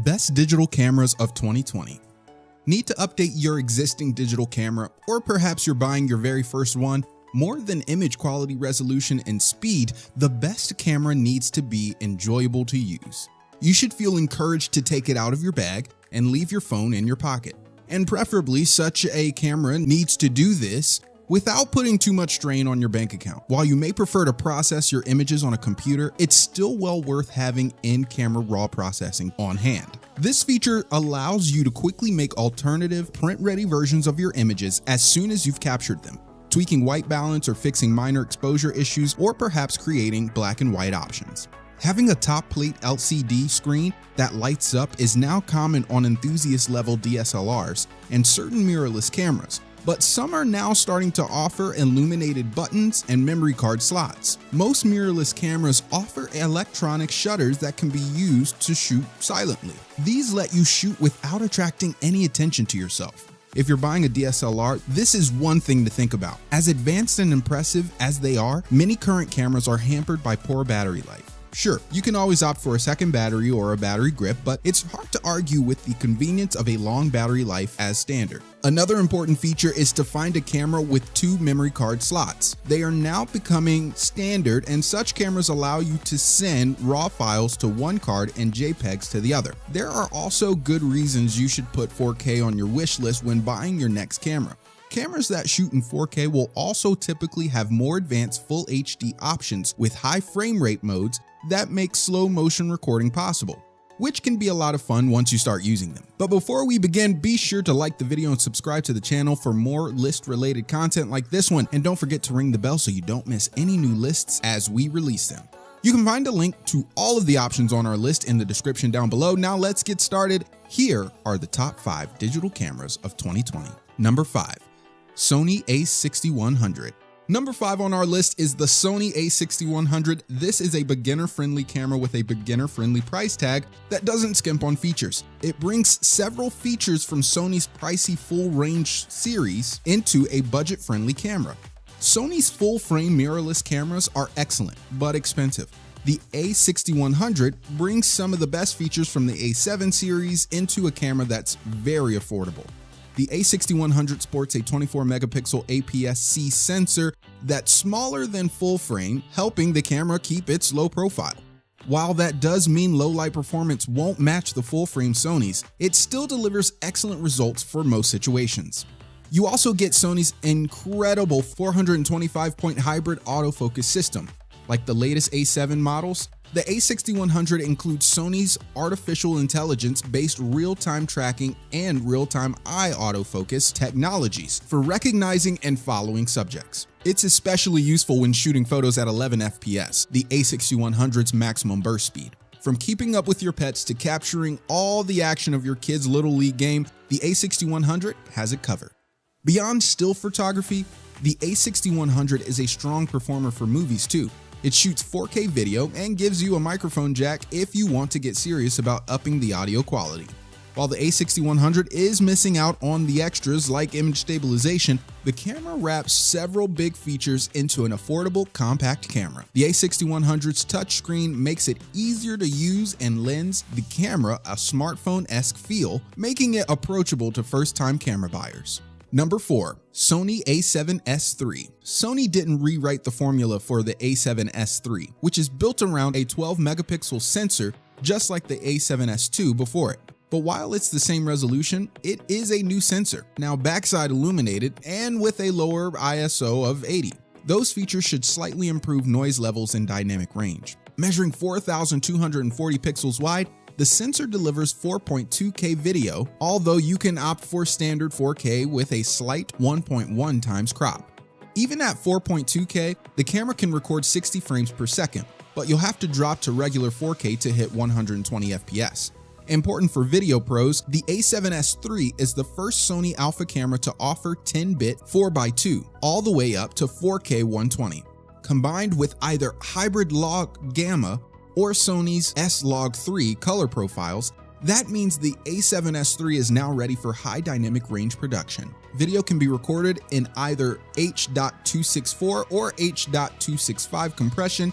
Best digital cameras of 2020. Need to update your existing digital camera, or perhaps you're buying your very first one? More than image quality, resolution, and speed, the best camera needs to be enjoyable to use. You should feel encouraged to take it out of your bag and leave your phone in your pocket. And preferably, such a camera needs to do this without putting too much strain on your bank account. While you may prefer to process your images on a computer, it's still well worth having in-camera raw processing on hand. This feature allows you to quickly make alternative, print-ready versions of your images as soon as you've captured them, tweaking white balance or fixing minor exposure issues, or perhaps creating black and white options. Having a top plate LCD screen that lights up is now common on enthusiast-level DSLRs and certain mirrorless cameras, but some are now starting to offer illuminated buttons and memory card slots. Most mirrorless cameras offer electronic shutters that can be used to shoot silently. These let you shoot without attracting any attention to yourself. If you're buying a DSLR, this is one thing to think about. As advanced and impressive as they are, many current cameras are hampered by poor battery life. Sure, you can always opt for a second battery or a battery grip, but it's hard to argue with the convenience of a long battery life as standard. Another important feature is to find a camera with 2 memory card slots. They are now becoming standard, and such cameras allow you to send RAW files to one card and JPEGs to the other. There are also good reasons you should put 4K on your wish list when buying your next camera. Cameras that shoot in 4K will also typically have more advanced Full HD options with high frame rate modes that make slow motion recording possible, which can be a lot of fun once you start using them. But before we begin, be sure to like the video and subscribe to the channel for more list-related content like this one, and don't forget to ring the bell so you don't miss any new lists as we release them. You can find a link to all of the options on our list in the description down below. Now let's get started. Here are the top 5 digital cameras of 2020. Number 5. Sony a6100. Number 5 on our list is the Sony a6100. This is a beginner-friendly camera with a beginner-friendly price tag that doesn't skimp on features. It brings several features from Sony's pricey full-range series into a budget-friendly camera. Sony's full-frame mirrorless cameras are excellent, but expensive. The a6100 brings some of the best features from the a7 series into a camera that's very affordable. The a6100 sports a 24 megapixel APS-C sensor that's smaller than full frame, helping the camera keep its low profile. While that does mean low light performance won't match the full frame Sony's, it still delivers excellent results for most situations. You also get Sony's incredible 425-point hybrid autofocus system. Like the latest A7 models, the a6100 includes Sony's artificial intelligence-based real-time tracking and real-time eye autofocus technologies for recognizing and following subjects. It's especially useful when shooting photos at 11 FPS, the a6100's maximum burst speed. From keeping up with your pets to capturing all the action of your kid's Little League game, the a6100 has it covered. Beyond still photography, the a6100 is a strong performer for movies too. It shoots 4K video and gives you a microphone jack if you want to get serious about upping the audio quality. While the a6100 is missing out on the extras like image stabilization, the camera wraps several big features into an affordable, compact camera. The a6100's touchscreen makes it easier to use and lends the camera a smartphone-esque feel, making it approachable to first-time camera buyers. Number 4. Sony a7S III. Sony didn't rewrite the formula for the a7S III, which is built around a 12 megapixel sensor just like the a7S II before it. But while it's the same resolution, it is a new sensor, now backside illuminated and with a lower ISO of 80. Those features should slightly improve noise levels and dynamic range. Measuring 4,240 pixels wide, the sensor delivers 4.2K video, although you can opt for standard 4K with a slight 1.1 times crop. Even at 4.2K, the camera can record 60 frames per second, but you'll have to drop to regular 4K to hit 120 FPS. Important for video pros, the a7S III is the first Sony alpha camera to offer 10-bit 4x2, all the way up to 4K 120. Combined with either hybrid log gamma or Sony's S-Log3 color profiles, that means the a7S III is now ready for high dynamic range production. Video can be recorded in either H.264 or H.265 compression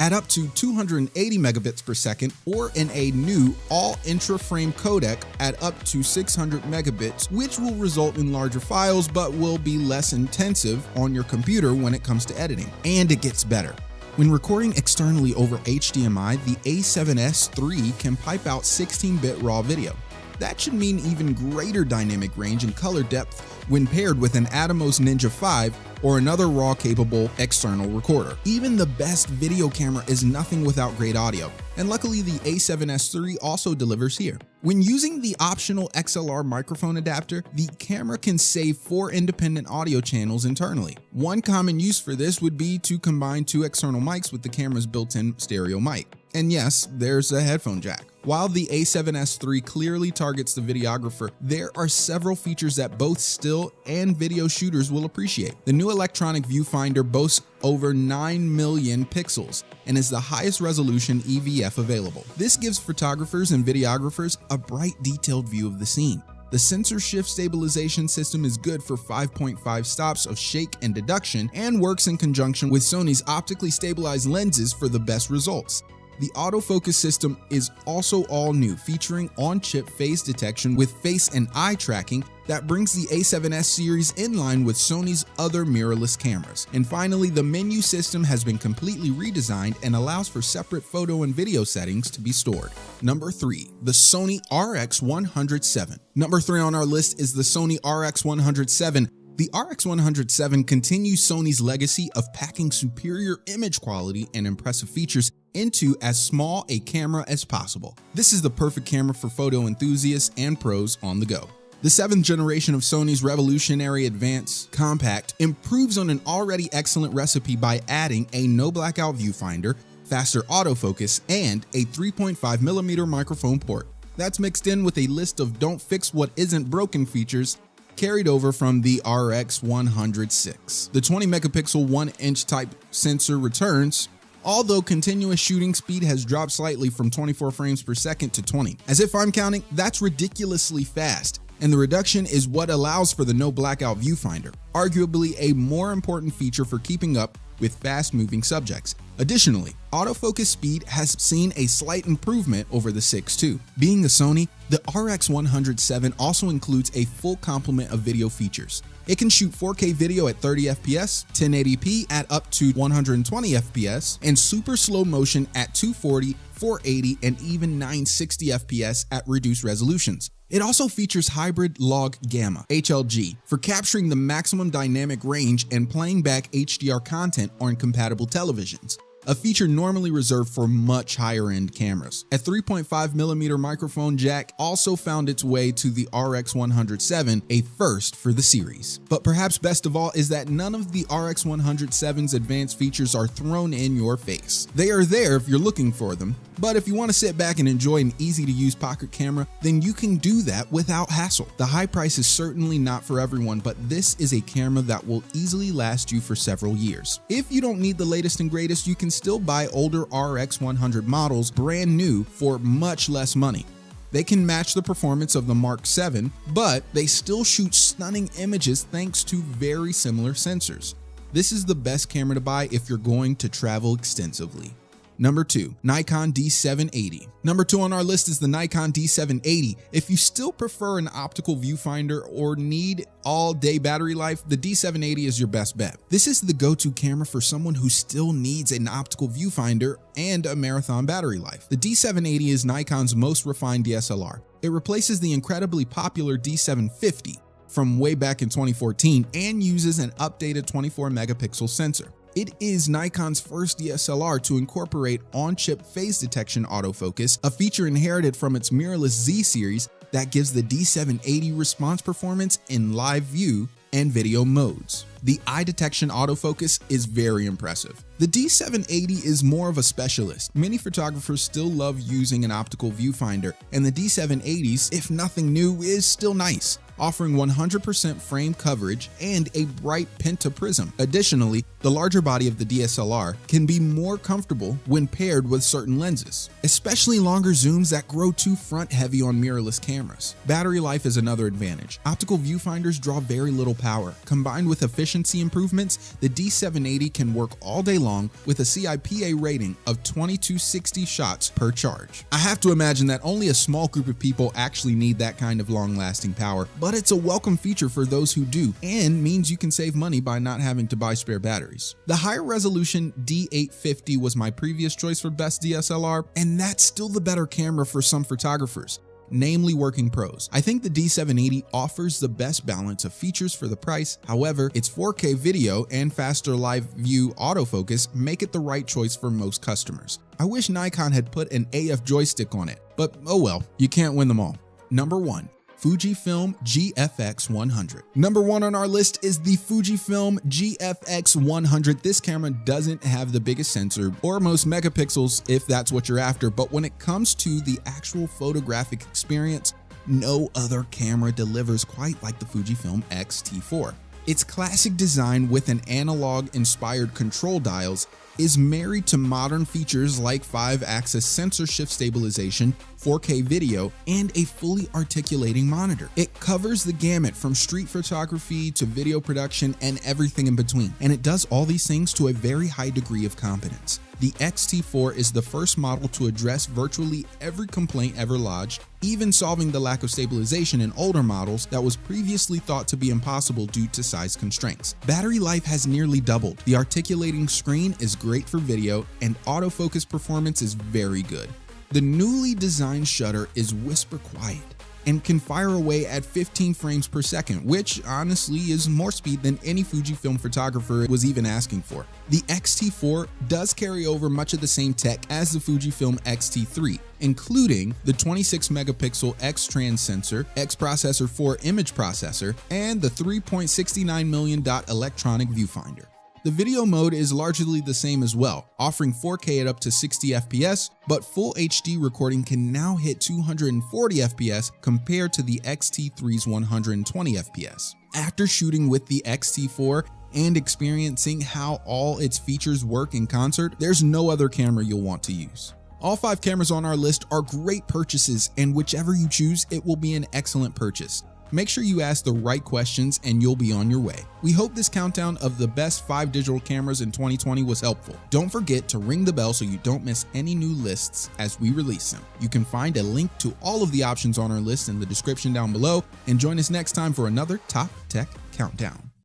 at up to 280 megabits per second, or in a new all-intra-frame codec at up to 600 megabits, which will result in larger files but will be less intensive on your computer when it comes to editing. And it gets better. When recording externally over HDMI, the A7S III can pipe out 16-bit RAW video. That should mean even greater dynamic range and color depth when paired with an Atomos Ninja 5 or another RAW-capable external recorder. Even the best video camera is nothing without great audio, and luckily the A7S III also delivers here. When using the optional XLR microphone adapter, the camera can save 4 independent audio channels internally. One common use for this would be to combine 2 external mics with the camera's built-in stereo mic. And yes, there's a headphone jack. While the A7S III clearly targets the videographer, there are several features that both still and video shooters will appreciate. The new electronic viewfinder boasts over 9 million pixels and is the highest resolution EVF available. This gives photographers and videographers a bright, detailed view of the scene. The sensor shift stabilization system is good for 5.5 stops of shake and deduction and works in conjunction with Sony's optically stabilized lenses for the best results. The autofocus system is also all new, featuring on-chip phase detection with face and eye tracking that brings the A7S series in line with Sony's other mirrorless cameras. And finally, the menu system has been completely redesigned and allows for separate photo and video settings to be stored. Number 3, the Sony RX107. Number 3 on our list is the Sony RX107. The RX107 continues Sony's legacy of packing superior image quality and impressive features into as small a camera as possible. This is the perfect camera for photo enthusiasts and pros on the go. The 7th generation of Sony's revolutionary advanced compact improves on an already excellent recipe by adding a no blackout viewfinder, faster autofocus, and a 3.5mm microphone port. That's mixed in with a list of don't fix what isn't broken features carried over from the RX106. The 20 megapixel 1-inch type sensor returns, although continuous shooting speed has dropped slightly from 24 frames per second to 20. As if I'm counting, that's ridiculously fast, and the reduction is what allows for the no blackout viewfinder, arguably a more important feature for keeping up with fast-moving subjects. Additionally, autofocus speed has seen a slight improvement over the 6.2. Being a Sony, the RX107 also includes a full complement of video features. It can shoot 4K video at 30 FPS, 1080p at up to 120 FPS, and super slow motion at 240, 480, and even 960 FPS at reduced resolutions. It also features hybrid log gamma (HLG) for capturing the maximum dynamic range and playing back HDR content on compatible televisions, a feature normally reserved for much higher-end cameras. A 3.5mm microphone jack also found its way to the RX107, a first for the series. But perhaps best of all is that none of the RX107's advanced features are thrown in your face. They are there if you're looking for them, but if you want to sit back and enjoy an easy-to-use pocket camera, then you can do that without hassle. The high price is certainly not for everyone, but this is a camera that will easily last you for several years. If you don't need the latest and greatest, you can still buy older RX100 models brand new for much less money. They can match the performance of the Mark 7, but they still shoot stunning images thanks to very similar sensors. This is the best camera to buy if you're going to travel extensively. Number 2, Nikon D780. Number 2 on our list is the Nikon D780. If you still prefer an optical viewfinder or need all-day battery life, the D780 is your best bet. This is the go-to camera for someone who still needs an optical viewfinder and a marathon battery life. The D780 is Nikon's most refined DSLR. It replaces the incredibly popular D750 from way back in 2014 and uses an updated 24 megapixel sensor. It is Nikon's first DSLR to incorporate on-chip phase detection autofocus, a feature inherited from its mirrorless Z series that gives the D780 response performance in live view and video modes. The eye detection autofocus is very impressive. The D780 is more of a specialist. Many photographers still love using an optical viewfinder, and the D780's, if nothing new, is still nice. offering 100% frame coverage and a bright pentaprism. Additionally, the larger body of the DSLR can be more comfortable when paired with certain lenses, especially longer zooms that grow too front-heavy on mirrorless cameras. Battery life is another advantage. Optical viewfinders draw very little power. Combined with efficiency improvements, the D780 can work all day long with a CIPA rating of 2260 shots per charge. I have to imagine that only a small group of people actually need that kind of long-lasting power, but it's a welcome feature for those who do, and means you can save money by not having to buy spare batteries. The higher resolution D850 was my previous choice for best DSLR, and that's still the better camera for some photographers, namely working pros. I think the D780 offers the best balance of features for the price. However, its 4K video and faster live view autofocus make it the right choice for most customers. I wish Nikon had put an AF joystick on it, but oh well, you can't win them all. Number 1. Fujifilm GFX 100. Number 1 on our list is the Fujifilm GFX 100. This camera doesn't have the biggest sensor or most megapixels if that's what you're after, but when it comes to the actual photographic experience, no other camera delivers quite like the Fujifilm X-T4. Its classic design with an analog-inspired control dials is married to modern features like 5-axis sensor shift stabilization, 4K video, and a fully articulating monitor. It covers the gamut from street photography to video production and everything in between, and it does all these things to a very high degree of competence. The X-T4 is the first model to address virtually every complaint ever lodged, even solving the lack of stabilization in older models that was previously thought to be impossible due to size constraints. Battery life has nearly doubled. The articulating screen is great for video, and autofocus performance is very good. The newly designed shutter is whisper quiet and can fire away at 15 frames per second, which honestly is more speed than any Fujifilm photographer was even asking for. The X-T4 does carry over much of the same tech as the Fujifilm X-T3, including the 26 megapixel X-Trans sensor, X-Processor 4 image processor, and the 3.69 million dot electronic viewfinder. The video mode is largely the same as well, offering 4K at up to 60 FPS, but full HD recording can now hit 240 FPS compared to the X-T3's 120 FPS. After shooting with the X-T4 and experiencing how all its features work in concert, there's no other camera you'll want to use. All 5 cameras on our list are great purchases, and whichever you choose, it will be an excellent purchase. Make sure you ask the right questions and you'll be on your way. We hope this countdown of the best 5 digital cameras in 2020 was helpful. Don't forget to ring the bell so you don't miss any new lists as we release them. You can find a link to all of the options on our list in the description down below, and join us next time for another Top Tech Countdown.